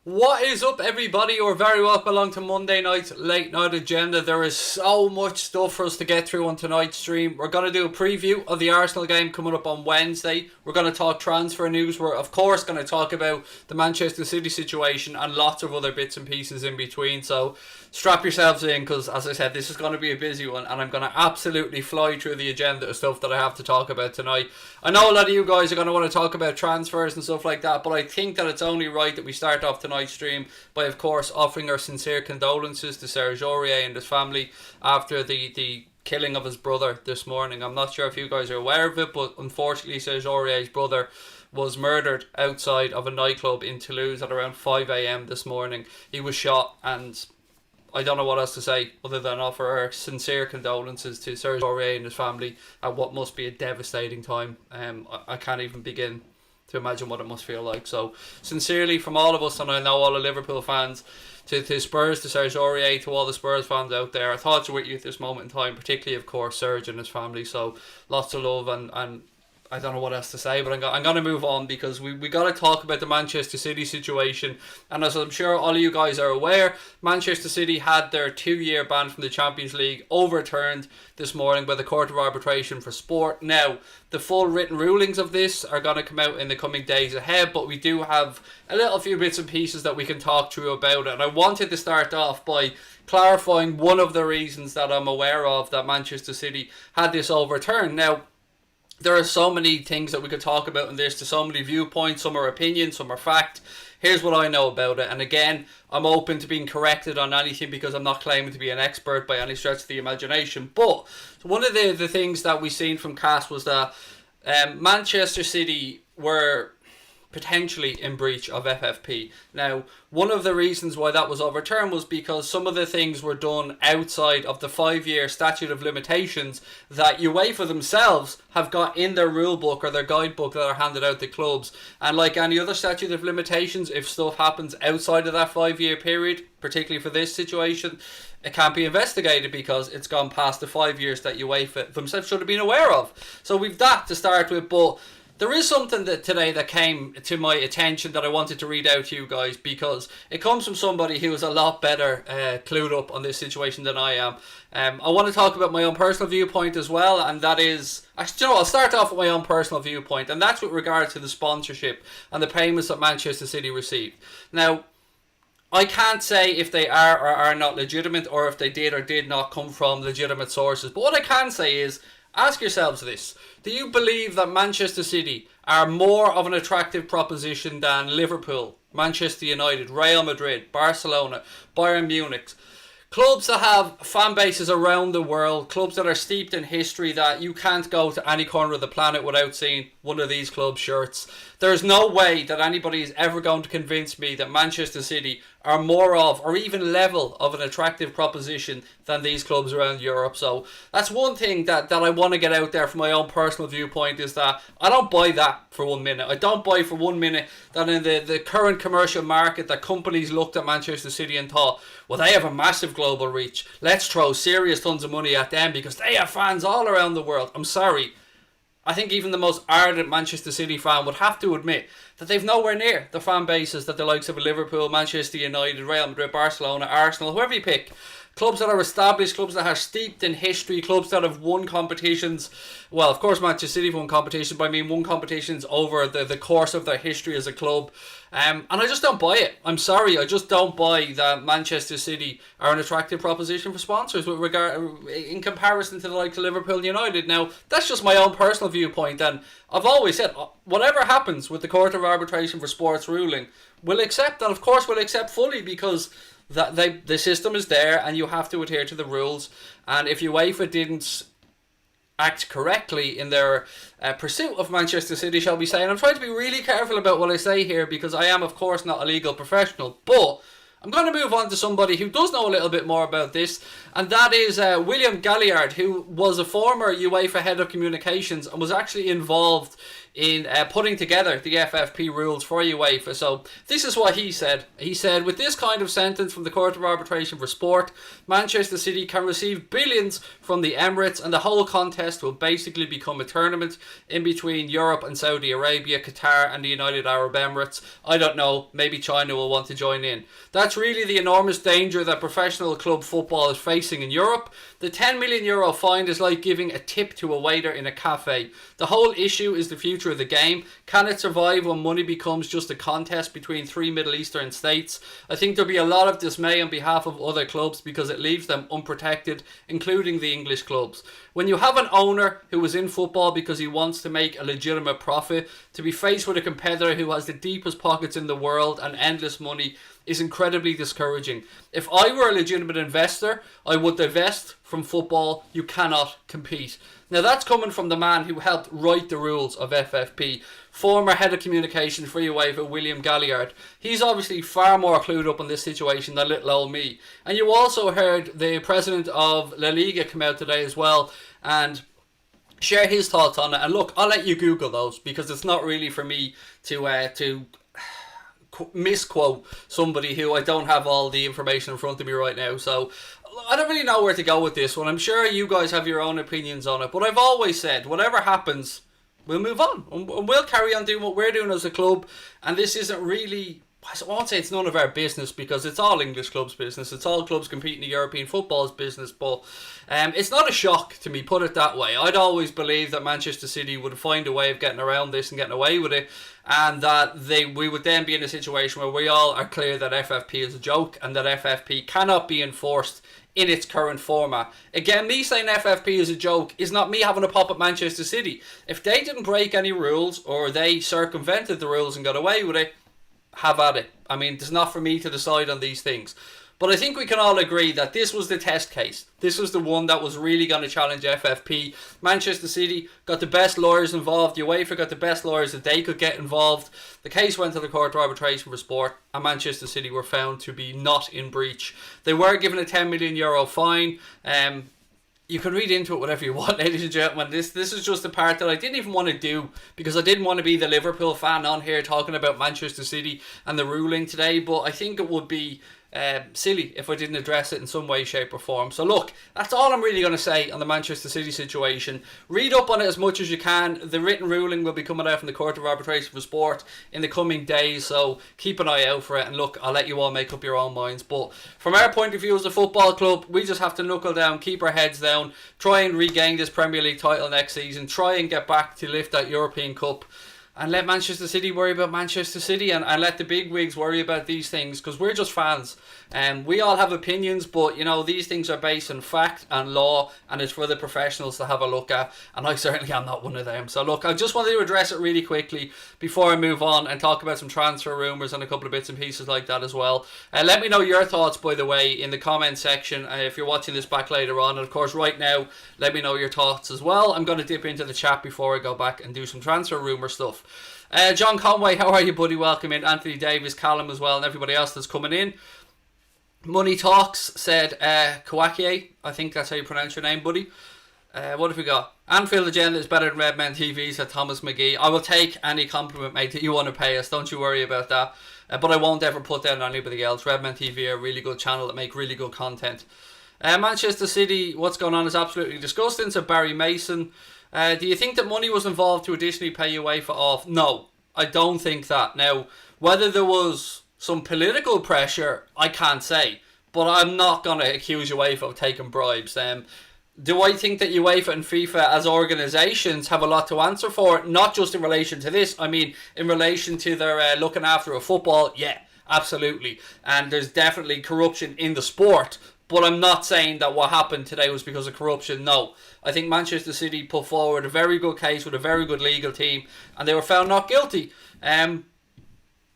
What is up, everybody? You're very welcome along to Monday night's late night agenda. There is so much stuff for us to get through on tonight's stream. We're going to do a preview of the Arsenal game coming up on Wednesday. We're going to talk transfer news. We're of course going to talk about the Manchester City situation and lots of other bits and pieces in between. So strap yourselves in, because as I said, this is going to be a busy one, and I'm going to absolutely fly through the agenda of stuff that I have to talk about tonight. I know a lot of you guys are going to want to talk about transfers and stuff like that, but I think that it's only right that we start off tonight's stream by, of course, offering our sincere condolences to Serge Aurier and his family after the killing of his brother this morning. I'm not sure if you guys are aware of it, but unfortunately Serge Aurier's brother was murdered outside of a nightclub in Toulouse at around 5 a.m. this morning. He was shot, and I don't know what else to say other than offer our sincere condolences to Serge Aurier and his family at what must be a devastating time. I can't even begin to imagine what it must feel like. So sincerely from all of us, and I know all the Liverpool fans, to Spurs, to Serge Aurier, to all the Spurs fans out there, our thoughts are with you at this moment in time, particularly of course Serge and his family. So lots of love, and I don't know what else to say, but I'm going to move on, because we got to talk about the Manchester City situation. And as I'm sure all of you guys are aware, Manchester City had their 2-year ban from the Champions League overturned this morning by the Court of Arbitration for Sport. Now, the full written rulings of this are going to come out in the coming days ahead, but we do have a little few bits and pieces that we can talk through about it. And I wanted to start off by clarifying one of the reasons that I'm aware of that Manchester City had this overturned. Now, there are so many things that we could talk about in this. There's so many viewpoints. Some are opinion, some are fact. Here's what I know about it. And again, I'm open to being corrected on anything, because I'm not claiming to be an expert by any stretch of the imagination. But one of the things that we seen from CAS was that Manchester City were potentially in breach of FFP. Now, one of the reasons why that was overturned was because some of the things were done outside of the 5-year statute of limitations that UEFA themselves have got in their rule book or their guidebook that are handed out to clubs. And like any other statute of limitations, if stuff happens outside of that 5-year period, particularly for this situation, it can't be investigated because it's gone past the 5 years that UEFA themselves should have been aware of. So we've that to start with, but there is something that today that came to my attention that I wanted to read out to you guys, because it comes from somebody who is a lot better clued up on this situation than I am. I want to talk about my own personal viewpoint as well, and that is, actually, you know, I'll start off with my own personal viewpoint, and that's with regard to the sponsorship and the payments that Manchester City received. Now, I can't say if they are or are not legitimate, or if they did or did not come from legitimate sources, but what I can say is, ask yourselves this: do you believe that Manchester City are more of an attractive proposition than Liverpool, Manchester United, Real Madrid, Barcelona, Bayern Munich? Clubs that have fan bases around the world, clubs that are steeped in history, that you can't go to any corner of the planet without seeing one of these club shirts. There's no way that anybody is ever going to convince me that Manchester City are more of, or even level of, an attractive proposition than these clubs around Europe. So that's one thing that I want to get out there from my own personal viewpoint, is that I don't buy that for 1 minute. I don't buy for 1 minute that in the current commercial market that companies looked at Manchester City and thought, well, they have a massive global reach, let's throw serious tons of money at them because they have fans all around the world. I'm sorry, I think even the most ardent Manchester City fan would have to admit that they've nowhere near the fan bases that the likes of Liverpool, Manchester United, Real Madrid, Barcelona, Arsenal, whoever you pick. Clubs that are established, clubs that are steeped in history, clubs that have won competitions. Well, of course Manchester City have won competitions, but I mean won competitions over the course of their history as a club. And I just don't buy it. I'm sorry, I just don't buy that Manchester City are an attractive proposition for sponsors with regard, in comparison to the likes of Liverpool United. Now, that's just my own personal viewpoint, and I've always said, whatever happens with the Court of Arbitration for Sports ruling, we'll accept, and of course we'll accept fully, because that the system is there and you have to adhere to the rules. And if UEFA didn't act correctly in their pursuit of Manchester City, shall we say, and I'm trying to be really careful about what I say here, because I am of course not a legal professional, but I'm going to move on to somebody who does know a little bit more about this, and that is William Galliard, who was a former UEFA head of communications and was actually involved in putting together the FFP rules for UEFA. So this is what he said. He said, with this kind of sentence from the Court of Arbitration for Sport, Manchester City can receive billions from the Emirates, and the whole contest will basically become a tournament in between Europe and Saudi Arabia, Qatar and the United Arab Emirates. I don't know, maybe China will want to join in. That's really the enormous danger that professional club football is facing in Europe. The €10 million fine is like giving a tip to a waiter in a cafe. The whole issue is the future of the game. Can it survive when money becomes just a contest between three Middle Eastern states? I think there'll be a lot of dismay on behalf of other clubs because it leaves them unprotected, including the English clubs. When you have an owner who is in football because he wants to make a legitimate profit, to be faced with a competitor who has the deepest pockets in the world and endless money is incredibly discouraging. If I were a legitimate investor, I would divest from football. You cannot compete. Now that's coming from the man who helped write the rules of FFP, former head of communications for UEFA, William Galliard. He's obviously far more clued up on this situation than little old me. And you also heard the president of La Liga come out today as well and share his thoughts on it. And look, I'll let you Google those because it's not really for me to misquote somebody who I don't have all the information in front of me right now. So I don't really know where to go with this one. I'm sure you guys have your own opinions on it, but I've always said whatever happens, we'll move on and we'll carry on doing what we're doing as a club. And this isn't really, I won't say it's none of our business because it's all English clubs' business. It's all clubs competing in European football's business. But it's not a shock to me, put it that way. I'd always believed that Manchester City would find a way of getting around this and getting away with it, and that we would then be in a situation where we all are clear that FFP is a joke and that FFP cannot be enforced in its current format. Again, me saying FFP is a joke is not me having a pop at Manchester City. If they didn't break any rules or they circumvented the rules and got away with it, have at it. I mean, it's not for me to decide on these things. But I think we can all agree that this was the test case. This was the one that was really going to challenge FFP. Manchester City got the best lawyers involved. UEFA got the best lawyers that they could get involved. The case went to the Court of Arbitration for Sport, and Manchester City were found to be not in breach. They were given a €10 million fine. You can read into it whatever you want, ladies and gentlemen. This is just the part that I didn't even want to do because I didn't want to be the Liverpool fan on here talking about Manchester City and the ruling today. But I think it would be silly if I didn't address it in some way, shape or form. So look, that's all I'm really going to say on the Manchester City situation. Read up on it as much as you can. The written ruling will be coming out from the Court of Arbitration for Sport in the coming days, so keep an eye out for it. And look, I'll let you all make up your own minds. But from our point of view as a football club, we just have to knuckle down, keep our heads down, try and regain this Premier League title next season, try and get back to lift that European Cup, and let Manchester City worry about Manchester City, and let the big wigs worry about these things, because we're just fans. We all have opinions, but you know, these things are based on fact and law, and it's for the professionals to have a look at, and I certainly am not one of them. So look, I just wanted to address it really quickly before I move on and talk about some transfer rumours and a couple of bits and pieces like that as well. Let me know your thoughts, by the way, in the comment section if you're watching this back later on, and of course right now let me know your thoughts as well. I'm going to dip into the chat before I go back and do some transfer rumour stuff. John Conway, how are you, buddy? Welcome in. Anthony Davis, Callum as well, and everybody else that's coming in. Money Talks said Kawakie, I think that's how you pronounce your name, buddy. What have we got? Anfield agenda is better than Redmen TV, said Thomas McGee. I will take any compliment, mate, that you want to pay us. Don't you worry about that. But I won't ever put down anybody else. Redmen TV are a really good channel that make really good content. Manchester City, what's going on is absolutely disgusting, said Barry Mason. Do you think that money was involved to additionally pay UEFA off? No, I don't think that. Now, whether there was some political pressure, I can't say. But I'm not going to accuse UEFA of taking bribes. Do I think that UEFA and FIFA as organisations have a lot to answer for? Not just in relation to this. I mean, in relation to their looking after a football, yeah, absolutely. And there's definitely corruption in the sport. But I'm not saying that what happened today was because of corruption. No. I think Manchester City put forward a very good case with a very good legal team, and they were found not guilty.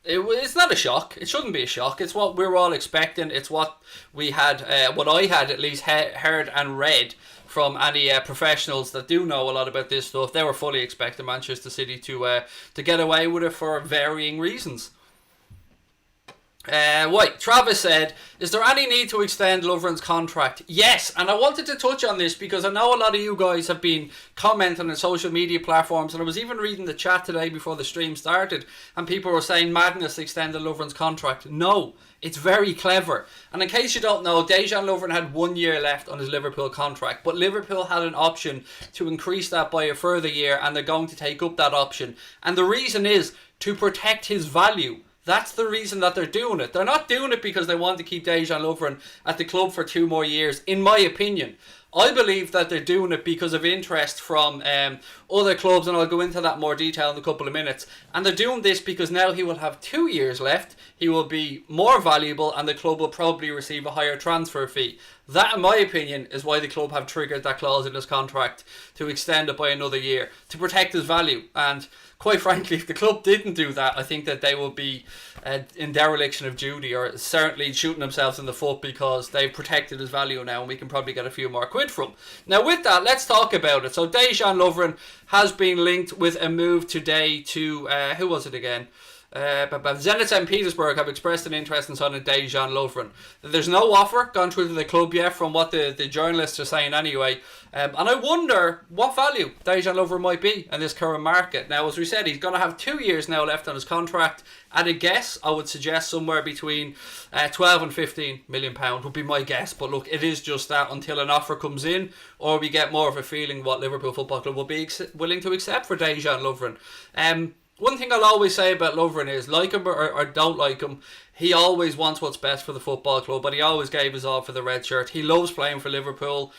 It's not a shock. It shouldn't be a shock. It's what we're all expecting. It's what we had, what I had at least heard and read from any professionals that do know a lot about this stuff. They were fully expecting Manchester City to get away with it for varying reasons. Travis said, Is there any need to extend Lovren's contract? Yes, and I wanted to touch on this because I know a lot of you guys have been commenting on social media platforms, and I was even reading the chat today before the stream started, and people were saying madness extended Lovren's contract. No, it's very clever. And in case you don't know, Dejan Lovren had 1 year left on his Liverpool contract, but Liverpool had an option to increase that by a further year, and they're going to take up that option. And the reason is to protect his value. That's the reason that they're doing it. They're not doing it because they want to keep Dejan Lovren at the club for 2 more years, in my opinion. I believe that they're doing it because of interest from other clubs, and I'll go into that more detail in a couple of minutes. And they're doing this because now he will have 2 years left, he will be more valuable, and the club will probably receive a higher transfer fee. That, in my opinion, is why the club have triggered that clause in his contract to extend it by another year, to protect his value. And quite frankly, if the club didn't do that, I think that they will be in dereliction of duty, or certainly shooting themselves in the foot, because they've protected his value now, and we can probably get a few more quid from. Now with that, let's talk about it. So Dejan Lovren has been linked with a move today to, who was it again? Zenit St. Petersburg have expressed an interest in signing Dejan Lovren. There's no offer gone through to the club yet, from what the journalists are saying anyway. And I wonder what value Dejan Lovren might be in this current market. Now, as we said, he's going to have 2 years now left on his contract. At a guess, I would suggest somewhere between 12 and 15 million pounds would be my guess. But look, it is just that until an offer comes in, or we get more of a feeling what Liverpool Football Club will be willing to accept for Dejan Lovren. One thing I'll always say about Lovren is, like him or don't like him, he always wants what's best for the football club, but he always gave his all for the red shirt. He loves playing for Liverpool.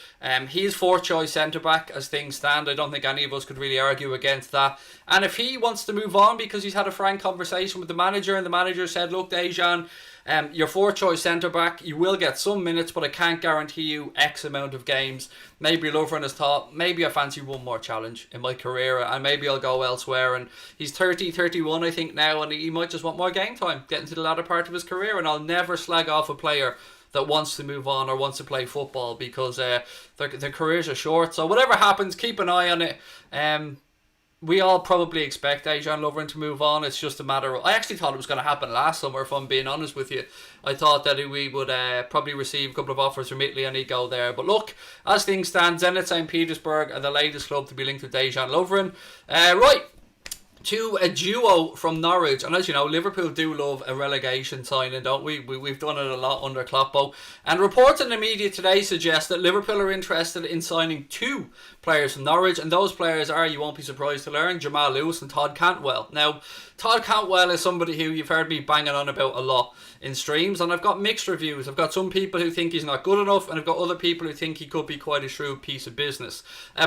He's fourth choice centre-back as things stand. I don't think any of us could really argue against that. And if he wants to move on because he's had a frank conversation with the manager, and the manager said, look, Dejan, you're fourth choice centre-back, you will get some minutes, but I can't guarantee you X amount of games. Maybe Lovren has thought, maybe I fancy one more challenge in my career, and maybe I'll go elsewhere. And he's 30, 31 I think now, and he might just want more game time, getting to the latter part of his career. And I'll never slag off a player that wants to move on or wants to play football, because their careers are short. So whatever happens, keep an eye on it. We all probably expect Dejan Lovren to move on. It's just a matter of... I actually thought it was going to happen last summer, if I'm being honest with you. I thought that we would probably receive a couple of offers from Italy and he'd go there. But look, as things stand, Zenit St. Petersburg are the latest club to be linked with Dejan Lovren. Right, to a duo from Norwich. And as you know, Liverpool do love a relegation signing, don't we? We've done it a lot under Klopp. And reports in the media today suggest that Liverpool are interested in signing 2 players from Norwich, and those players are, you won't be surprised to learn, Jamal Lewis and Todd Cantwell. Now, Todd Cantwell is somebody who you've heard me banging on about a lot in streams, and I've got mixed reviews. I've got some people who think he's not good enough, and I've got other people who think he could be quite a shrewd piece of business.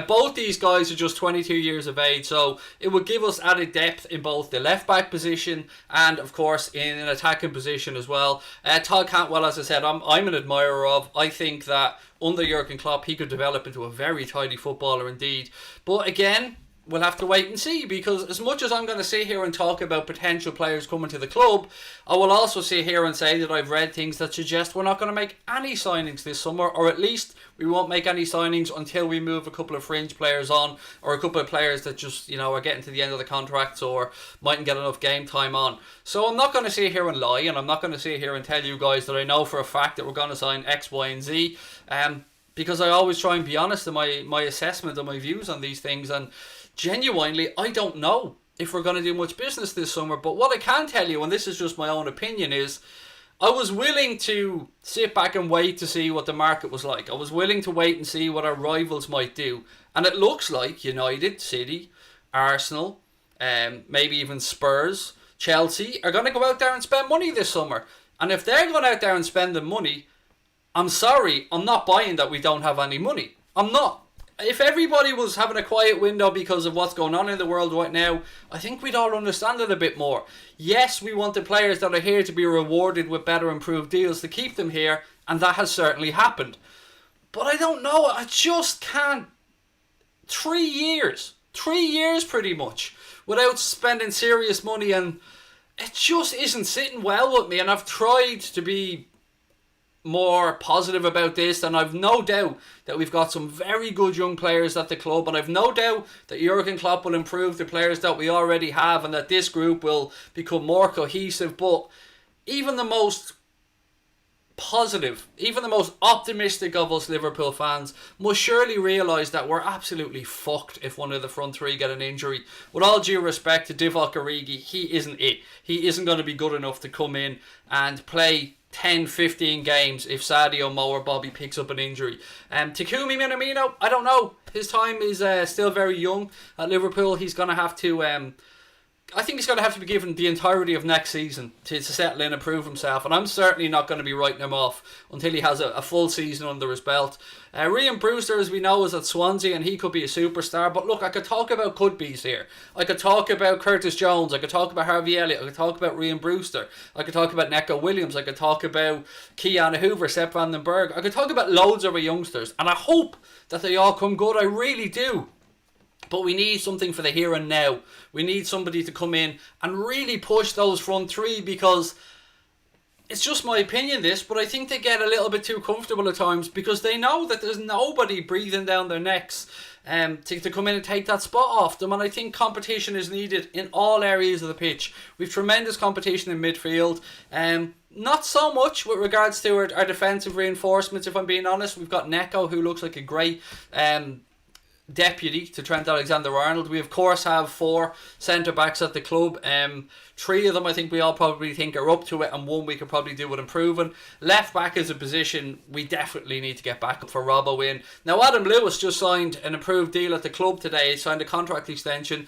Both these guys are just 22 years of age, so it would give us added depth in both the left back position and, of course, in an attacking position as well. Todd Cantwell, as I said, I'm an admirer of. I think that under Jurgen Klopp, he could develop into a very tidy footballer indeed. But again, we'll have to wait and see, because as much as I'm going to sit here and talk about potential players coming to the club, I will also sit here and say that I've read things that suggest we're not going to make any signings this summer, or at least we won't make any signings until we move a couple of fringe players on, or a couple of players that just, you know, are getting to the end of the contracts or mightn't get enough game time on. So I'm not going to sit here and lie, and I'm not going to sit here and tell you guys that I know for a fact that we're going to sign X, Y and Z, because I always try and be honest in my assessment and my views on these things. And genuinely, I don't know if we're going to do much business this summer. But what I can tell you, and this is just my own opinion, is I was willing to sit back and wait to see what the market was like. I was willing to wait and see what our rivals might do. And it looks like United, City, Arsenal, maybe even Spurs, Chelsea are going to go out there and spend money this summer. And if they're going out there and spend the money, I'm sorry, I'm not buying that we don't have any money. I'm not. If everybody was having a quiet window because of what's going on in the world right now, I think we'd all understand it a bit more. Yes, we want the players that are here to be rewarded with better improved deals to keep them here, and that has certainly happened. But I don't know, I just can't. 3 years pretty much, without spending serious money, and it just isn't sitting well with me. And I've tried to be more positive about this, and I've no doubt that we've got some very good young players at the club, and I've no doubt that Jurgen Klopp will improve the players that we already have, and that this group will become more cohesive. But even the most positive, even the most optimistic of us Liverpool fans, must surely realise that we're absolutely fucked if one of the front three get an injury. With all due respect to Divock Origi, he isn't it. He isn't going to be good enough to come in and play 10, 15 games if Sadio, Mo or Bobby picks up an injury. Takumi Minamino, I don't know. His time is still very young at Liverpool. He's going to have to... I think he's going to have to be given the entirety of next season to settle in and prove himself, and I'm certainly not going to be writing him off until he has a full season under his belt. Raheem Brewster, as we know, is at Swansea and he could be a superstar, but look, I could talk about could-be's here. I could talk about Curtis Jones, I could talk about Harvey Elliott, I could talk about Raheem Brewster, I could talk about Neco Williams, I could talk about Kian Hoover, Sepp van den Berg, I could talk about loads of our youngsters, and I hope that they all come good, I really do. But we need something for the here and now. We need somebody to come in and really push those front three, because it's just my opinion this, but I think they get a little bit too comfortable at times because they know that there's nobody breathing down their necks to come in and take that spot off them. And I think competition is needed in all areas of the pitch. We've tremendous competition in midfield. Not so much with regards to our defensive reinforcements, if I'm being honest. We've got Neco, who looks like a great... deputy to Trent Alexander-Arnold. We of course have 4 centre-backs at the club. 3 of them I think we all probably think are up to it, and 1 we could probably do with improving. Left back is a position we definitely need to get back for Robbo in. Now Adam Lewis just signed an improved deal at the club today. He signed a contract extension.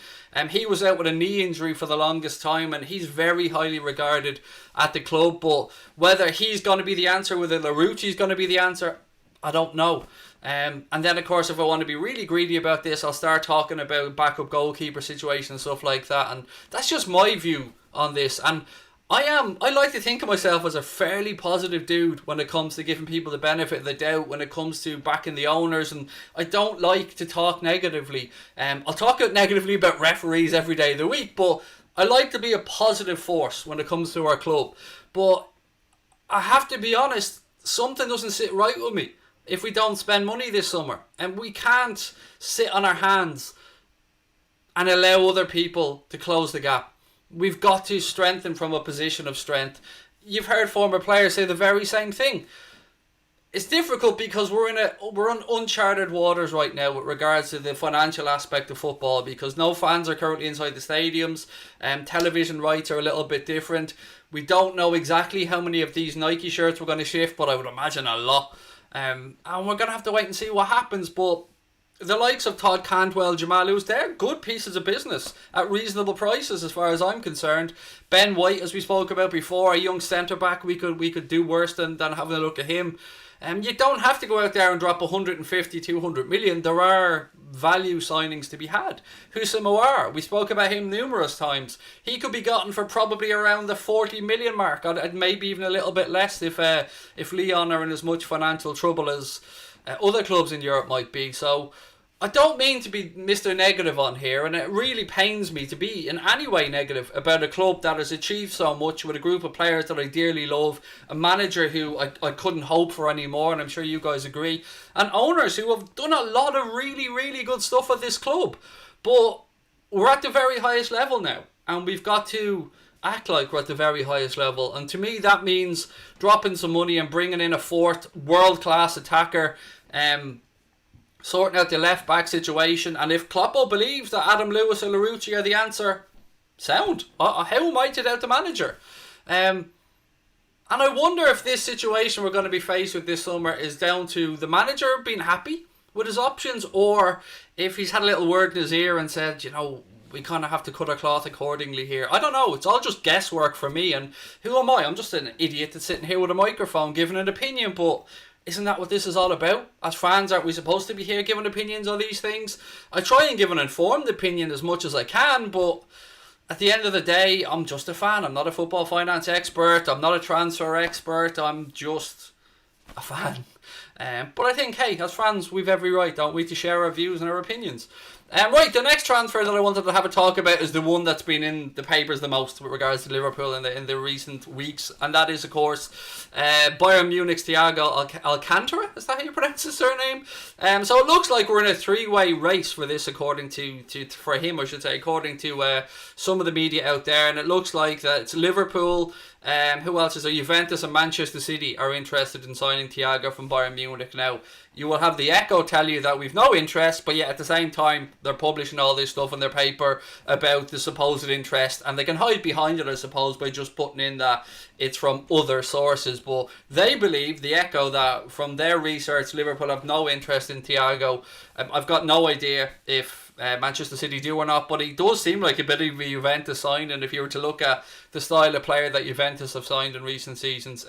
He was out with a knee injury for the longest time and he's very highly regarded at the club, but whether he's going to be the answer, whether Larouci's going to be the answer, I don't know. And then of course if I want to be really greedy about this, I'll start talking about backup goalkeeper situation and stuff like that, and that's just my view on this. And I like to think of myself as a fairly positive dude when it comes to giving people the benefit of the doubt, when it comes to backing the owners, and I don't like to talk negatively. I'll talk negatively about referees every day of the week, but I like to be a positive force when it comes to our club. But I have to be honest, something doesn't sit right with me if we don't spend money this summer. And we can't sit on our hands and allow other people to close the gap. We've got to strengthen from a position of strength. You've heard former players say the very same thing. It's difficult because we're on uncharted waters right now with regards to the financial aspect of football, because no fans are currently inside the stadiums. Television rights are a little bit different. We don't know exactly how many of these Nike shirts we're going to shift, but I would imagine a lot. And we're going to have to wait and see what happens. But the likes of Todd Cantwell, Jamal Lewis, they're good pieces of business at reasonable prices as far as I'm concerned. Ben White, as we spoke about before, a young centre-back, we could do worse than having a look at him. You don't have to go out there and drop 150, 200 million. There are value signings to be had. Houssem Aouar, we spoke about him numerous times. He could be gotten for probably around the 40 million mark, maybe even a little bit less if Lyon are in as much financial trouble as other clubs in Europe might be. So I don't mean to be Mr. Negative on here, and it really pains me to be in any way negative about a club that has achieved so much with a group of players that I dearly love, a manager who I couldn't hope for anymore, and I'm sure you guys agree, and owners who have done a lot of really, really good stuff at this club. But we're at the very highest level now, and we've got to act like we're at the very highest level, and to me that means dropping some money and bringing in a 4th world-class attacker, sorting out the left back situation. And if Klopp believes that Adam Lewis or Larouci are the answer, sound. How am I to doubt the manager? And I wonder if this situation we're going to be faced with this summer is down to the manager being happy with his options, or if he's had a little word in his ear and said, you know, we kind of have to cut our cloth accordingly here. I don't know. It's all just guesswork for me. And who am I? I'm just an idiot that's sitting here with a microphone giving an opinion. But isn't that what this is all about? As fans, aren't we supposed to be here giving opinions on these things? I try and give an informed opinion as much as I can, but at the end of the day, I'm just a fan. I'm not a football finance expert. I'm not a transfer expert. I'm just a fan. But I think, hey, as fans, we've every right, don't we, to share our views and our opinions. Right, the next transfer that I wanted to have a talk about is the one that's been in the papers the most with regards to Liverpool in the recent weeks, and that is, of course, Bayern Munich's Thiago Alcantara. Is that how you pronounce his surname? So it looks like we're in a 3-way race for this, according for him, I should say, according to some of the media out there, and it looks like that it's Liverpool, Who else is there? Juventus and Manchester City are interested in signing Thiago from Bayern Munich. Now, you will have the Echo tell you that we've no interest, but yet at the same time, they're publishing all this stuff in their paper about the supposed interest, and they can hide behind it, I suppose, by just putting in that it's from other sources. But they believe, the Echo, that from their research, Liverpool have no interest in Thiago. I've got no idea if Manchester City do or not, but he does seem like a bit of a Juventus sign, and if you were to look at the style of player that Juventus have signed in recent seasons,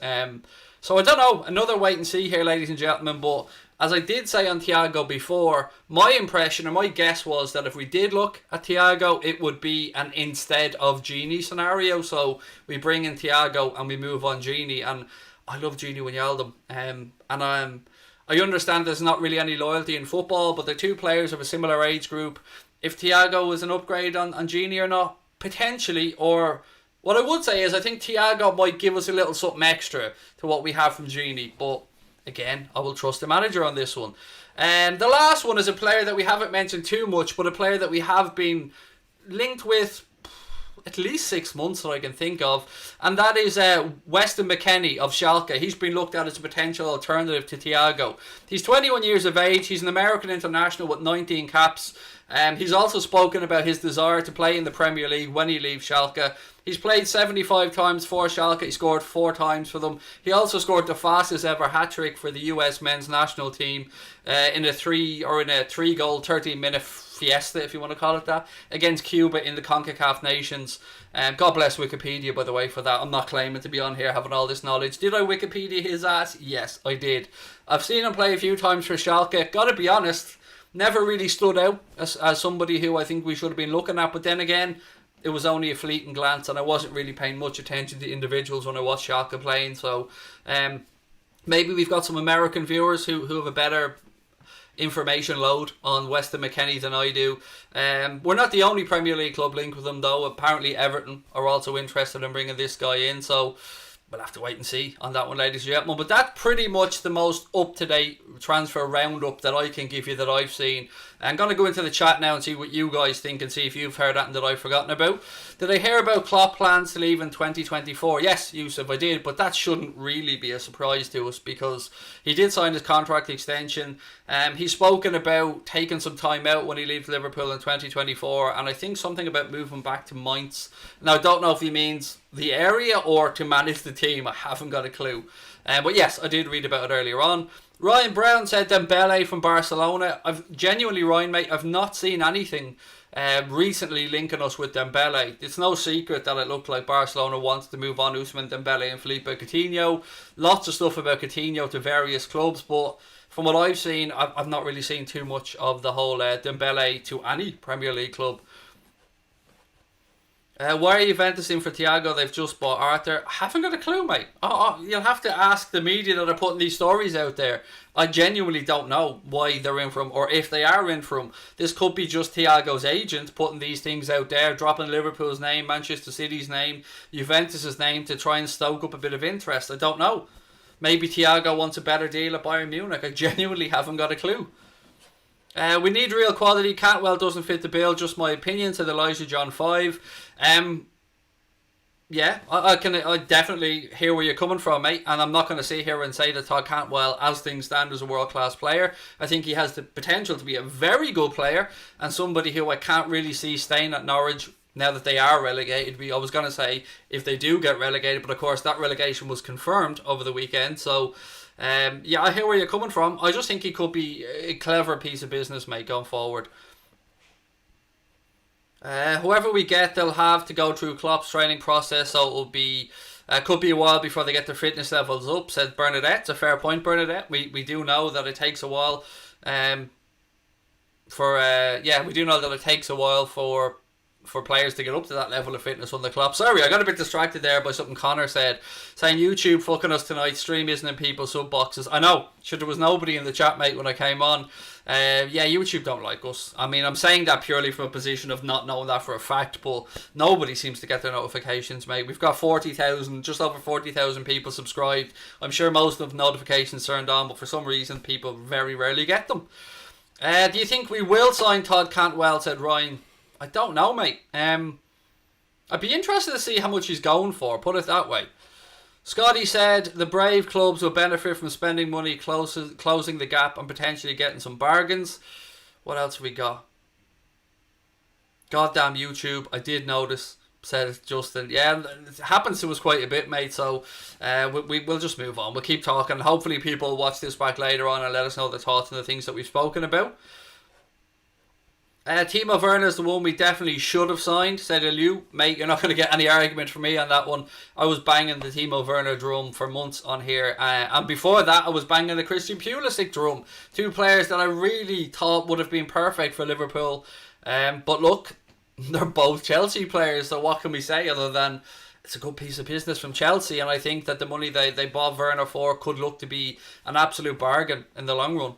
so I don't know, another wait and see here, ladies and gentlemen. But as I did say on Thiago before, my impression or my guess was that if we did look at Thiago, it would be an instead of Gini scenario. So we bring in Thiago and we move on Gini, and I love Gini Wijnaldum, I understand there's not really any loyalty in football, but they're two players of a similar age group. If Thiago was an upgrade on Gini or not, potentially. Or what I would say is I think Thiago might give us a little something extra to what we have from Gini. But again, I will trust the manager on this one. And the last one is a player that we haven't mentioned too much, but a player that we have been linked with at least 6 months that I can think of, and that is Weston McKennie of Schalke. He's been looked at as a potential alternative to Thiago. He's 21 years of age. He's an American international with 19 caps. He's also spoken about his desire to play in the Premier League when he leaves Schalke. He's played 75 times for Schalke. He scored 4 times for them. He also scored the fastest ever hat-trick for the US men's national team in a 3-goal, 13-minute fiesta, if you want to call it that, against Cuba in the CONCACAF Nations. God bless Wikipedia, by the way, for that. I'm not claiming to be on here having all this knowledge. Did I Wikipedia his ass? Yes, I did. I've seen him play a few times for Schalke. Gotta be honest, never really stood out as somebody who I think we should have been looking at. But then again, it was only a fleeting glance, and I wasn't really paying much attention to individuals when I watched Schalke playing. So maybe we've got some American viewers who have a better information load on Weston McKennie than I do. We're not the only Premier League club linked with him, though. Apparently Everton are also interested in bringing this guy in, so we'll have to wait and see on that one, ladies and gentlemen. But that's pretty much the most up-to-date transfer roundup that I can give you that I've seen. I'm going to go into the chat now and see what you guys think and see if you've heard anything that I've forgotten about. Did I hear about Klopp plans to leave in 2024? Yes, Yusuf, I did, but that shouldn't really be a surprise to us because he did sign his contract extension. He's spoken about taking some time out when he leaves Liverpool in 2024, and I think something about moving back to Mainz. Now, I don't know if he means the area or to manage the team. I haven't got a clue. But yes, I did read about it earlier on. Ryan Brown said Dembele from Barcelona. I've genuinely, Ryan, mate, I've not seen anything recently linking us with Dembele. It's no secret that it looked like Barcelona wanted to move on Ousmane Dembele and Felipe Coutinho. Lots of stuff about Coutinho to various clubs, but from what I've seen, I've not really seen too much of the whole Dembele to any Premier League club. Why are Juventus in for Thiago? They've just bought Arthur. I haven't got a clue, mate. You'll have to ask the media that are putting these stories out there. I genuinely don't know why they're in for him, or if they are in for him. This could be just Thiago's agent putting these things out there, dropping Liverpool's name, Manchester City's name, Juventus's name to try and stoke up a bit of interest. I don't know. Maybe Thiago wants a better deal at Bayern Munich. I genuinely haven't got a clue. We need real quality. Cantwell doesn't fit the bill. Just my opinion, said Elijah John 5. Yeah, I definitely hear where you're coming from, mate. And I'm not going to sit here and say that Todd Cantwell, as things stand, is a world-class player. I think he has the potential to be a very good player and somebody who I can't really see staying at Norwich now that they are relegated. I was going to say if they do get relegated, but of course that relegation was confirmed over the weekend. So yeah, I hear where you're coming from. I just think he could be a clever piece of business, mate, going forward. Whoever we get, they'll have to go through Klopp's training process, so it will be could be a while before they get their fitness levels up, said Bernadette. It's a fair point, Bernadette. We do know that it takes a while we do know that it takes a while for players to get up to that level of fitness under Klopp. Sorry, I got a bit distracted there by something Connor said, saying YouTube fucking us tonight, stream isn't in people's sub boxes. I know, sure, there was nobody in the chat, mate, when I came on. Yeah, YouTube don't like us. I mean, I'm saying that purely from a position of not knowing that for a fact, but nobody seems to get their notifications, mate. We've got 40,000, just over 40,000 people subscribed. I'm sure most of notifications turned on, but for some reason people very rarely get them. Do you think we will sign Todd Cantwell, said Ryan? I don't know, mate. I'd be interested to see how much he's going for, put it that way. Scotty said the brave clubs will benefit from spending money closing the gap and potentially getting some bargains. What else have we got? Goddamn YouTube, I did notice, said Justin. Yeah, it happens to us quite a bit, mate, so we'll just move on. We'll keep talking. Hopefully people will watch this back later on and let us know their thoughts on the things that we've spoken about. Timo Werner is the one we definitely should have signed, said Eliu. Mate, you're not going to get any argument from me on that one. I was banging the Timo Werner drum for months on here. And before that, I was banging the Christian Pulisic drum. Two players that I really thought would have been perfect for Liverpool. But look, they're both Chelsea players, so what can we say other than it's a good piece of business from Chelsea, and I think that the money they bought Werner for could look to be an absolute bargain in the long run.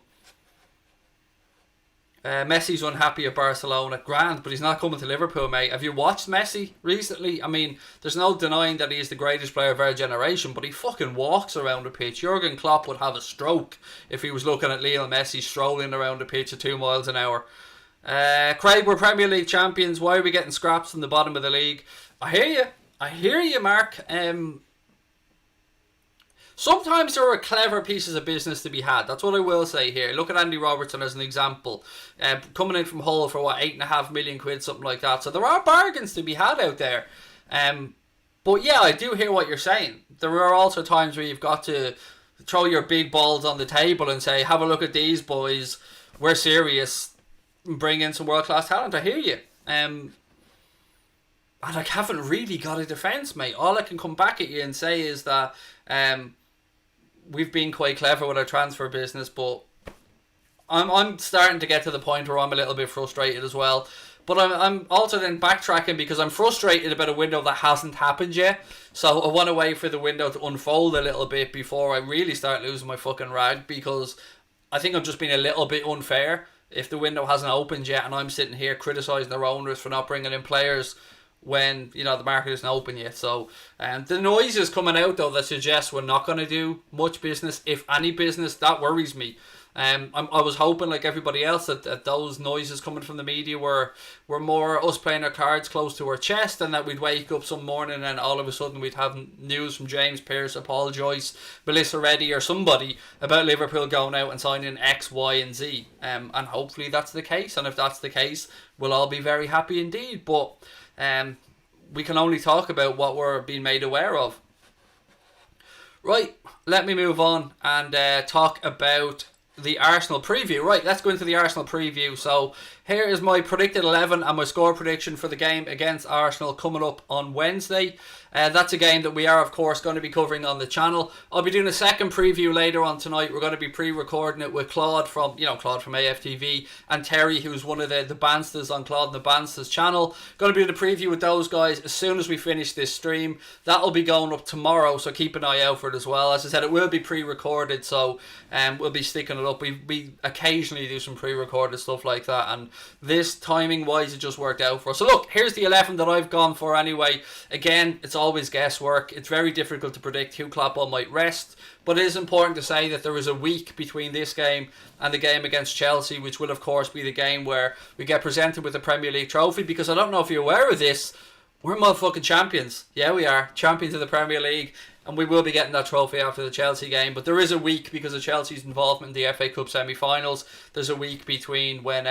Messi's unhappy at Barcelona. Grand, but he's not coming to Liverpool, mate. Have you watched Messi recently? I mean, there's no denying that he's the greatest player of our generation, but he fucking walks around the pitch. Jurgen Klopp would have a stroke if he was looking at Lionel Messi strolling around the pitch at 2 miles an hour. Craig, we're Premier League champions. Why are we getting scraps from the bottom of the league? I hear you, Mark. Sometimes there are clever pieces of business to be had. That's what I will say here. Look at Andy Robertson as an example. Coming in from Hull for what, 8.5 million quid, something like that. So there are bargains to be had out there. But yeah, I do hear what you're saying. There are also times where you've got to throw your big balls on the table and say, have a look at these boys. We're serious. Bring in some world-class talent. I hear you. And I haven't really got a defence, mate. All I can come back at you and say is that we've been quite clever with our transfer business, but I'm starting to get to the point where I'm a little bit frustrated as well. But I'm also then backtracking because I'm frustrated about a window that hasn't happened yet. So I want to wait for the window to unfold a little bit before I really start losing my fucking rag, because I think I'm just being a little bit unfair if the window hasn't opened yet and I'm sitting here criticising their owners for not bringing in players when, you know, the market isn't open yet. So the noise is coming out though that suggests we're not going to do much business, if any business. That worries me. I was hoping, like everybody else, that those noises coming from the media were more us playing our cards close to our chest, and that we'd wake up some morning and all of a sudden we'd have news from James Pearce or Paul Joyce, Melissa Reddy or somebody about Liverpool going out and signing X, Y and Z. And hopefully that's the case, and if that's the case, we'll all be very happy indeed. But we can only talk about what we're being made aware of. Right, let me move on and talk about the Arsenal preview. Right, let's go into the Arsenal preview. So here is my predicted 11 and my score prediction for the game against Arsenal coming up on Wednesday. That's a game that we are, of course, going to be covering on the channel. I'll be doing a second preview later on tonight. We're going to be pre-recording it with Claude from AFTV, and Terry, who's one of the Bansters on Claude and the Bansters channel. Going to be doing a preview with those guys as soon as we finish this stream. That'll be going up tomorrow, so keep an eye out for it as well. As I said, it will be pre-recorded, so we'll be sticking it up. We occasionally do some pre-recorded stuff like that, and this timing-wise, it just worked out for us. So look, here's the 11 that I've gone for anyway. Again, it's always guesswork. It's very difficult to predict who Klopp might rest, but it is important to say that there is a week between this game and the game against Chelsea, which will of course be the game where we get presented with the Premier League trophy, because I don't know if you're aware of this, we're motherfucking champions. Yeah, we are champions of the Premier League, and we will be getting that trophy after the Chelsea game. But there is a week, because of Chelsea's involvement in the FA Cup semi-finals, there's a week between when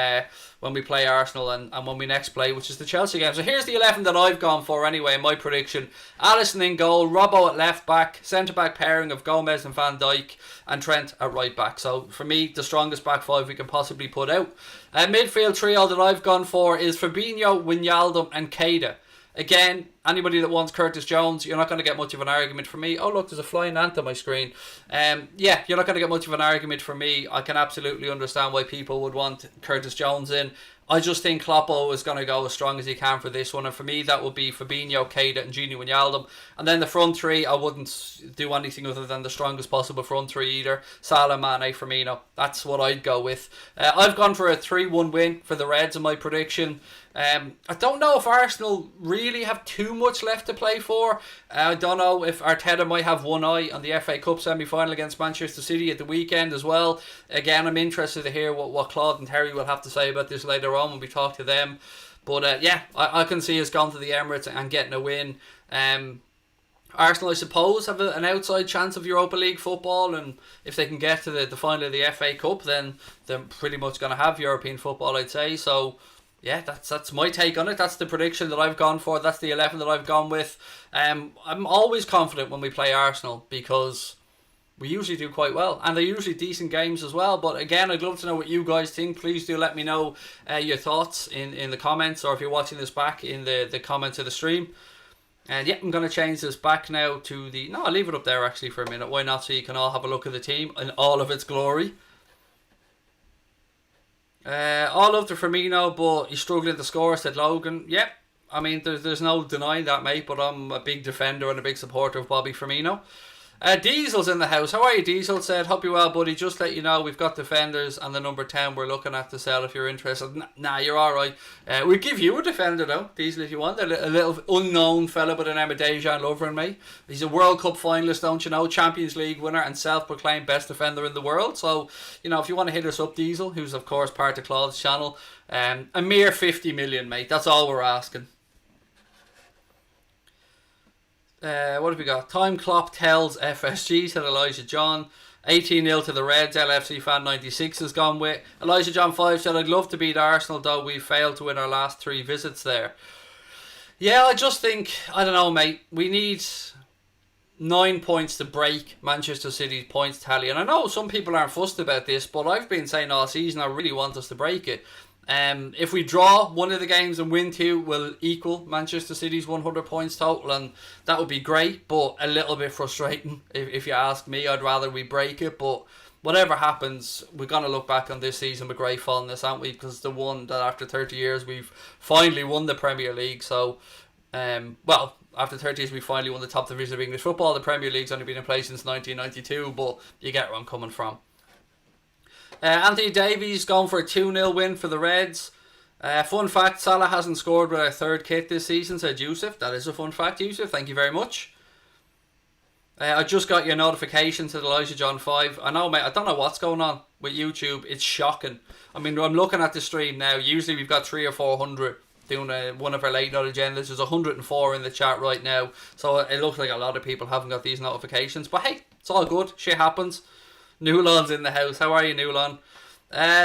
we play Arsenal and when we next play, which is the Chelsea game. So here's the 11 that I've gone for anyway, my prediction. Alisson in goal, Robbo at left back, centre back pairing of Gomez and Van Dijk, and Trent at right back. So for me, the strongest back five we can possibly put out. Midfield trio that I've gone for is Fabinho, Wijnaldum and Keita. Again, anybody that wants Curtis Jones, you're not going to get much of an argument from me. Oh look, there's a flying ant on my screen. Yeah, you're not going to get much of an argument from me. I can absolutely understand why people would want Curtis Jones in. I just think Klopp is going to go as strong as he can for this one, and for me that would be Fabinho, Keita and Gini Wijnaldum. And then the front three, I wouldn't do anything other than the strongest possible front three either. Salah, Mane, Firmino. That's what I'd go with. I've gone for a 3-1 win for the Reds in my prediction. I don't know if Arsenal really have too much left to play for. I don't know if Arteta might have one eye on the FA Cup semi-final against Manchester City at the weekend as well. Again, I'm interested to hear what Claude and Terry will have to say about this later on when we talk to them. But yeah, I can see us going to the Emirates and getting a win. Arsenal, I suppose, have an outside chance of Europa League football, and if they can get to the final of the FA Cup, then they're pretty much going to have European football, I'd say. So, yeah, that's my take on it. That's the prediction that I've gone for. That's the 11 that I've gone with. I'm always confident when we play Arsenal because we usually do quite well, and they're usually decent games as well. But again, I'd love to know what you guys think. Please do let me know your thoughts in the comments, or if you're watching this back in the comments of the stream. And yeah, I'm going to change this back now to the... No, I'll leave it up there actually for a minute. Why not? So you can all have a look at the team in all of its glory. All love to Firmino, but he's struggling to score, said Logan. Yep, I mean, there's no denying that, mate, but I'm a big defender and a big supporter of Bobby Firmino. Diesel's in the house. How are you, Diesel? Said, hope you're well, buddy. Just let you know, we've got defenders and the number 10 we're looking at to sell if you're interested. Nah, you're alright. We'll give you a defender, though, Diesel, if you want. A little unknown fella by the name of Dejan Lovren, mate. He's a World Cup finalist, don't you know? Champions League winner and self-proclaimed best defender in the world. So, you know, if you want to hit us up, Diesel, who's, of course, part of Claude's channel, a mere 50 million, mate. That's all we're asking. What have we got? Time Klopp tells FSG, said Elijah John. 18-0 to the Reds. LFC fan 96 has gone with. Elijah John 5 said, I'd love to beat Arsenal, though we failed to win our last 3 visits there. Yeah, I just think, I don't know, mate. We need 9 points to break Manchester City's points tally. And I know some people aren't fussed about this, but I've been saying all season I really want us to break it. If we draw one of the games and win 2, we'll equal Manchester City's 100 points total, and that would be great, but a little bit frustrating if you ask me. I'd rather we break it, but whatever happens, we're going to look back on this season with great fondness, aren't we? Because the one that after 30 years we've finally won the Premier League. So, after 30 years we finally won the top division of English football. The Premier League's only been in place since 1992, but you get where I'm coming from. Anthony Davies going for a 2-0 win for the Reds. Fun fact, Salah hasn't scored with our 3rd kit this season, said Yusuf. That is a fun fact, Yusuf. Thank you very much. I just got your notification, said Elijah John 5. I know, mate, I don't know what's going on with YouTube. It's shocking. I mean, I'm looking at the stream now. Usually we've got 300 or 400 doing one of our late night agendas. There's 104 in the chat right now. So it looks like a lot of people haven't got these notifications. But hey, it's all good. Shit happens. Newlan's in the house. How are you, Newlan?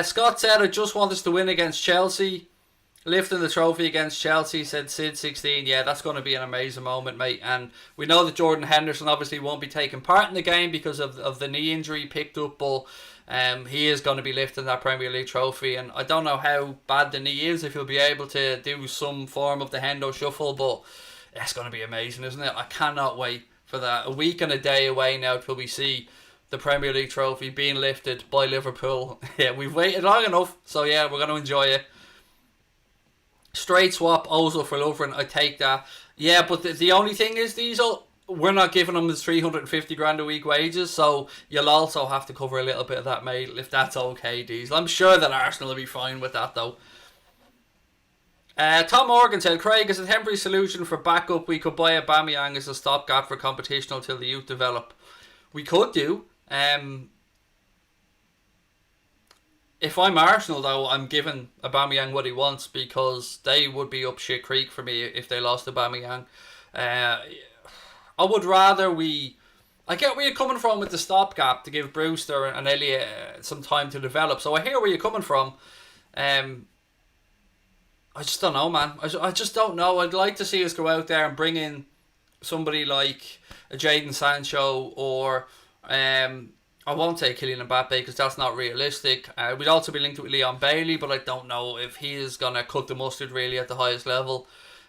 Scott said, I just want us to win against Chelsea. Lifting the trophy against Chelsea, said Sid16. Yeah, that's going to be an amazing moment, mate. And we know that Jordan Henderson obviously won't be taking part in the game because of the knee injury he picked up. But he is going to be lifting that Premier League trophy. And I don't know how bad the knee is, if he'll be able to do some form of the Hendo shuffle. But it's going to be amazing, isn't it? I cannot wait for that. A week and a day away now till we see the Premier League trophy being lifted by Liverpool. Yeah, we've waited long enough, so yeah, we're going to enjoy it. Straight swap, Ozil for Lovren, I take that. Yeah, but the only thing is, Diesel, we're not giving him his 350 grand a week wages, so you'll also have to cover a little bit of that, mate, if that's okay, Diesel. I'm sure that Arsenal will be fine with that, though. Tom Morgan said, Craig, as a temporary solution for backup, we could buy aubameyang as a stopgap for competition until the youth develop. We could do. If I'm Arsenal, though, I'm giving aubameyang what he wants, because they would be up shit creek for me if they lost aubameyang. I would rather I get where you're coming from with the stopgap to give Brewster and Elliott some time to develop, so I hear where you're coming from. I just don't know, man. I just don't know. I'd like to see us go out there and bring in somebody like a Jadon Sancho, or I won't say Kylian Mbappe because that's not realistic. We'd also be linked with Leon Bailey, but I don't know if he is going to cut the mustard really at the highest level.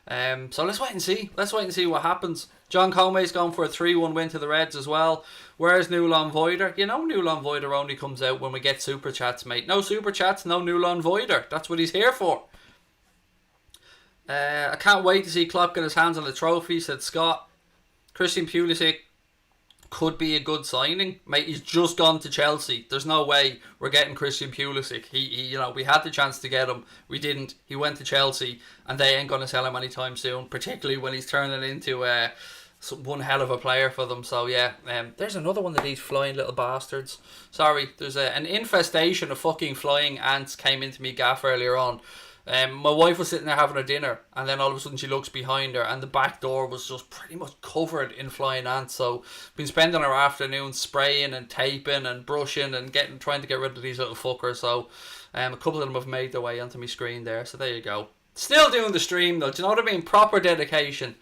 So let's wait and see. Let's wait and see what happens. John Comey's gone for a 3-1 win to the Reds as well. Where's Newlon Voider? You know Newlon Voider only comes out when we get Super Chats, mate. No Super Chats, no Newlon Voider. That's what he's here for. I can't wait to see Klopp get his hands on the trophy, said Scott. Christian Pulisic could be a good signing, mate. He's just gone to Chelsea. There's no way we're getting Christian Pulisic. He we had the chance to get him, we didn't. He went to Chelsea, and they ain't gonna sell him anytime soon. Particularly when he's turning into one hell of a player for them. So yeah, there's another one of these flying little bastards. Sorry, there's an infestation of fucking flying ants came into me gaff earlier on. My wife was sitting there having her dinner, and then all of a sudden she looks behind her, and the back door was just pretty much covered in flying ants. So been spending our afternoon spraying and taping and brushing and trying to get rid of these little fuckers. So a couple of them have made their way onto my screen there. So there you go. Still doing the stream though. Do you know what I mean? Proper dedication.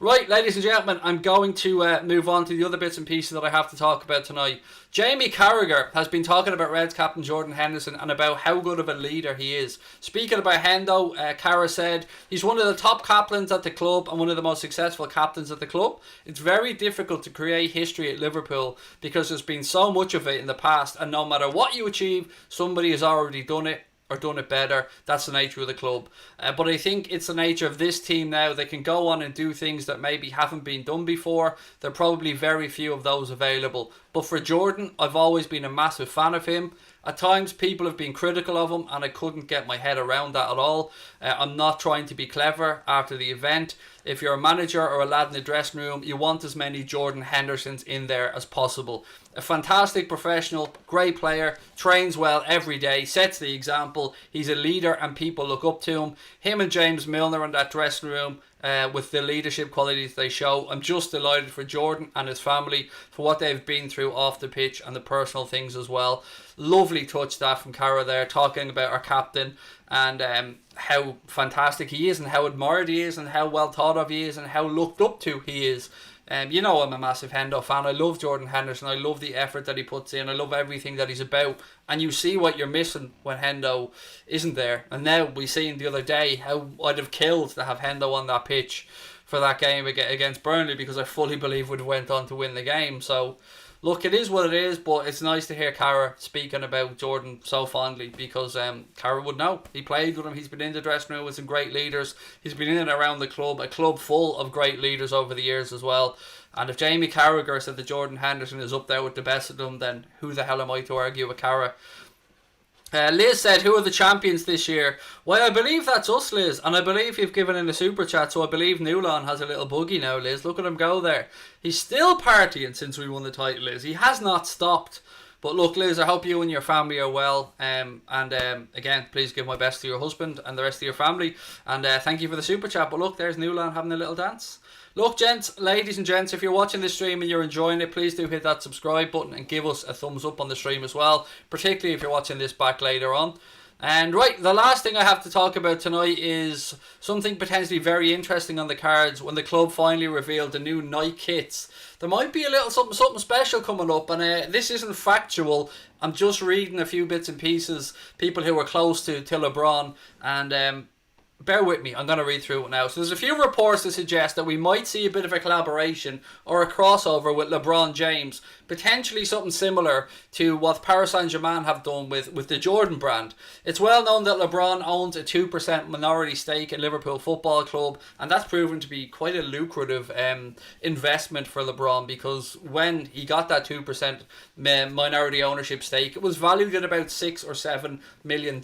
Right, ladies and gentlemen, I'm going to move on to the other bits and pieces that I have to talk about tonight. Jamie Carragher has been talking about Reds captain Jordan Henderson and about how good of a leader he is. Speaking about Hendo, Carragher said he's one of the top captains at the club and one of the most successful captains at the club. It's very difficult to create history at Liverpool because there's been so much of it in the past, and no matter what you achieve, somebody has already done it or done it better. That's the nature of the club. But I think it's the nature of this team now. They can go on and do things that maybe haven't been done before. There are probably very few of those available. But for Jordan, I've always been a massive fan of him. At times people have been critical of him and I couldn't get my head around that at all. I'm not trying to be clever after the event. If you're a manager or a lad in the dressing room, you want as many Jordan Hendersons in there as possible. A fantastic professional, great player, trains well every day, sets the example. He's a leader and people look up to him. Him and James Milner in that dressing room, with the leadership qualities they show. I'm just delighted for Jordan and his family for what they've been through off the pitch and the personal things as well. Lovely touch that from Cara there, talking about our captain and how fantastic he is and how admired he is and how well thought of he is and how looked up to he is. You know I'm a massive Hendo fan. I love Jordan Henderson. I love the effort that he puts in. I love everything that he's about. And you see what you're missing when Hendo isn't there. And now we seen the other day how I'd have killed to have Hendo on that pitch for that game against Burnley, because I fully believe would have went on to win the game. So look, it is what it is, but it's nice to hear Cara speaking about Jordan so fondly, because Cara would know. He played with him, he's been in the dressing room with some great leaders, he's been in and around the club, a club full of great leaders over the years as well. And if Jamie Carragher said that Jordan Henderson is up there with the best of them, then who the hell am I to argue with Cara? Liz said, who are the champions this year? Well, I believe that's us, Liz. And I believe you've given in a super chat, so I believe Newland has a little buggy now, Liz. Look at him go there. He's still partying since we won the title, Liz. He has not stopped. But look, Liz, I hope you and your family are well. Again, please give my best to your husband and the rest of your family. And thank you for the super chat. But look, there's Newland having a little dance. Look, gents, ladies and gents, if you're watching this stream and you're enjoying it, please do hit that subscribe button and give us a thumbs up on the stream as well, particularly if you're watching this back later on. And right, the last thing I have to talk about tonight is something potentially very interesting on the cards when the club finally revealed the new Nike kits. There might be a little something special coming up, and this isn't factual. I'm just reading a few bits and pieces, people who are close to LeBron, and bear with me, I'm going to read through it now. So there's a few reports that suggest that we might see a bit of a collaboration or a crossover with LeBron James. Potentially something similar to what Paris Saint-Germain have done with the Jordan brand. It's well known that LeBron owns a 2% minority stake in Liverpool Football Club, and that's proven to be quite a lucrative investment for LeBron, because when he got that 2% minority ownership stake, it was valued at about $6 or $7 million.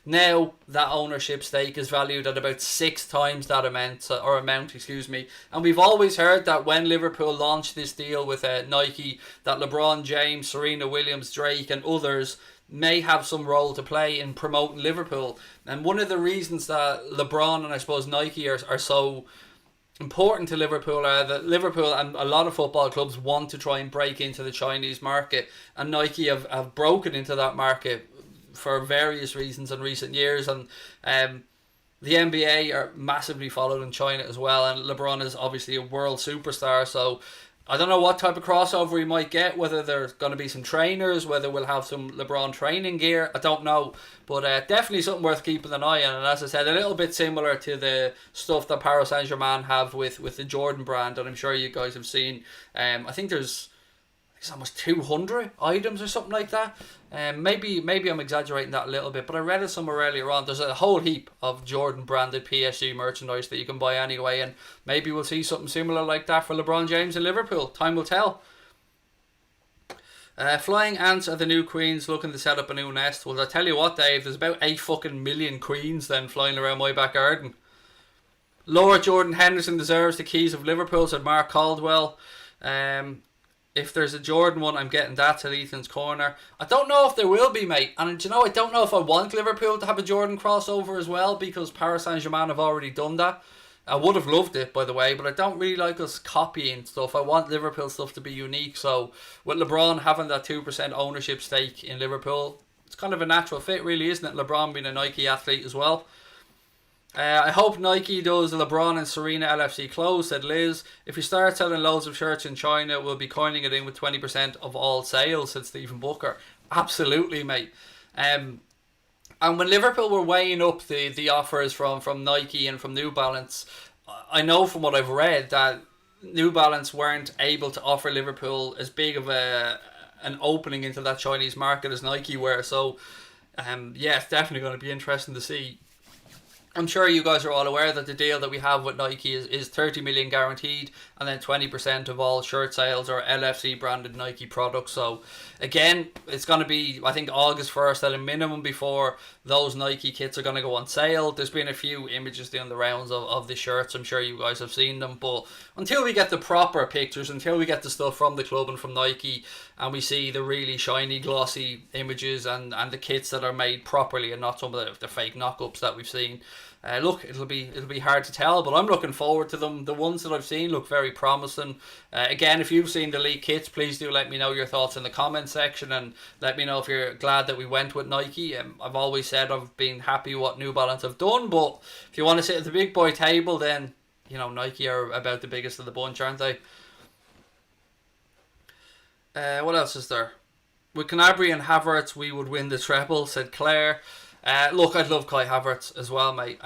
Now that ownership stake is valued at about 6 times that amount, and we've always heard that when Liverpool launched this deal with Nike, that LeBron James, Serena Williams, Drake and others may have some role to play in promoting Liverpool. And one of the reasons that LeBron and I suppose Nike are so important to Liverpool are that Liverpool and a lot of football clubs want to try and break into the Chinese market, and Nike have broken into that market for various reasons in recent years. And the NBA are massively followed in China as well, and LeBron is obviously a world superstar, so I don't know what type of crossover we might get, whether there's going to be some trainers, whether we'll have some LeBron training gear, I don't know. But definitely something worth keeping an eye on. And as I said, a little bit similar to the stuff that Paris Saint-Germain have with the Jordan brand, and I'm sure you guys have seen. I think there's almost 200 items or something like that. Maybe I'm exaggerating that a little bit, but I read it somewhere earlier on. There's a whole heap of Jordan branded PSG merchandise that you can buy anyway, and maybe we'll see something similar like that for LeBron James in Liverpool. Time will tell. Flying ants are the new queens looking to set up a new nest. Well, I tell you what, Dave, there's about 8 fucking million queens then flying around my back garden. Lord Jordan Henderson deserves the keys of Liverpool, said Mark Caldwell. If there's a Jordan one, I'm getting that to Ethan's corner. I don't know if there will be, mate. And do you know, I don't know if I want Liverpool to have a Jordan crossover as well, because Paris Saint-Germain have already done that. I would have loved it, by the way, but I don't really like us copying stuff. I want Liverpool stuff to be unique. So with LeBron having that 2% ownership stake in Liverpool, it's kind of a natural fit, really, isn't it? LeBron being a Nike athlete as well. I hope Nike does LeBron and Serena LFC clothes, said Liz. If you start selling loads of shirts in China, we'll be coining it in with 20% of all sales, said Stephen Booker. Absolutely, mate. And when Liverpool were weighing up the offers from Nike and from New Balance, I know from what I've read that New Balance weren't able to offer Liverpool as big of an opening into that Chinese market as Nike were. So, yeah, it's definitely going to be interesting to see. I'm sure you guys are all aware that the deal that we have with Nike is 30 million guaranteed, and then 20% of all shirt sales are LFC branded Nike products. So again, it's going to be, I think, August 1st at a minimum before those Nike kits are going to go on sale. There's been a few images doing the rounds of the shirts. I'm sure you guys have seen them, but until we get the proper pictures, until we get the stuff from the club and from Nike, and we see the really shiny glossy images and the kits that are made properly and not some of the fake knock-ups that we've seen, look, it'll be hard to tell, but I'm looking forward to them. The ones that I've seen look very promising. Again, if you've seen the leaked kits, please do let me know your thoughts in the comment section, and let me know if you're glad that we went with Nike. I've always said I've been happy with what New Balance have done, but if you want to sit at the big boy table, then you know Nike are about the biggest of the bunch, aren't they? What else is there? With Gnabry and Havertz, we would win the treble, said Claire. Look, I'd love Kai Havertz as well, mate.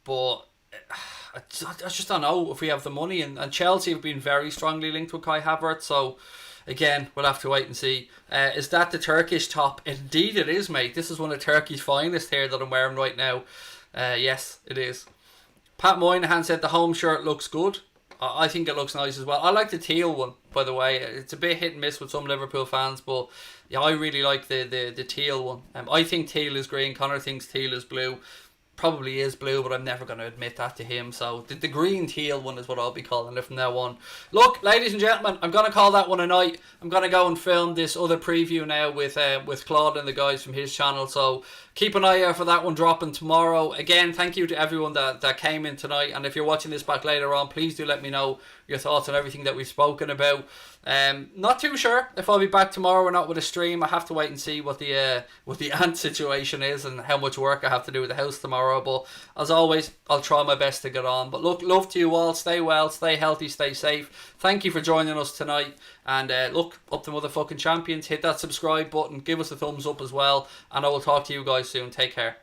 But I just don't know if we have the money. And Chelsea have been very strongly linked with Kai Havertz. So, again, we'll have to wait and see. Is that the Turkish top? Indeed it is, mate. This is one of Turkey's finest here that I'm wearing right now. Yes, it is. Pat Moynihan said the home shirt looks good. I think it looks nice as well. I like the teal one, by the way. It's a bit hit and miss with some Liverpool fans, but yeah, I really like the teal one. I think teal is green. Connor thinks teal is blue. Probably is blue, but I'm never going to admit that to him. So the green teal one is what I'll be calling it from now on. Look, ladies and gentlemen, I'm going to call that one a night. I'm going to go and film this other preview now with Claude and the guys from his channel. So keep an eye out for that one dropping tomorrow. Again, thank you to everyone that came in tonight. And if you're watching this back later on, please do let me know your thoughts on everything that we've spoken about. Not too sure if I'll be back tomorrow or not with a stream. I have to wait and see what the ant situation is and how much work I have to do with the house tomorrow. But as always, I'll try my best to get on. But look, love to you all. Stay well, stay healthy, stay safe. Thank you for joining us tonight. And look, up to motherfucking champions. Hit that subscribe button. Give us a thumbs up as well. And I will talk to you guys soon. Take care.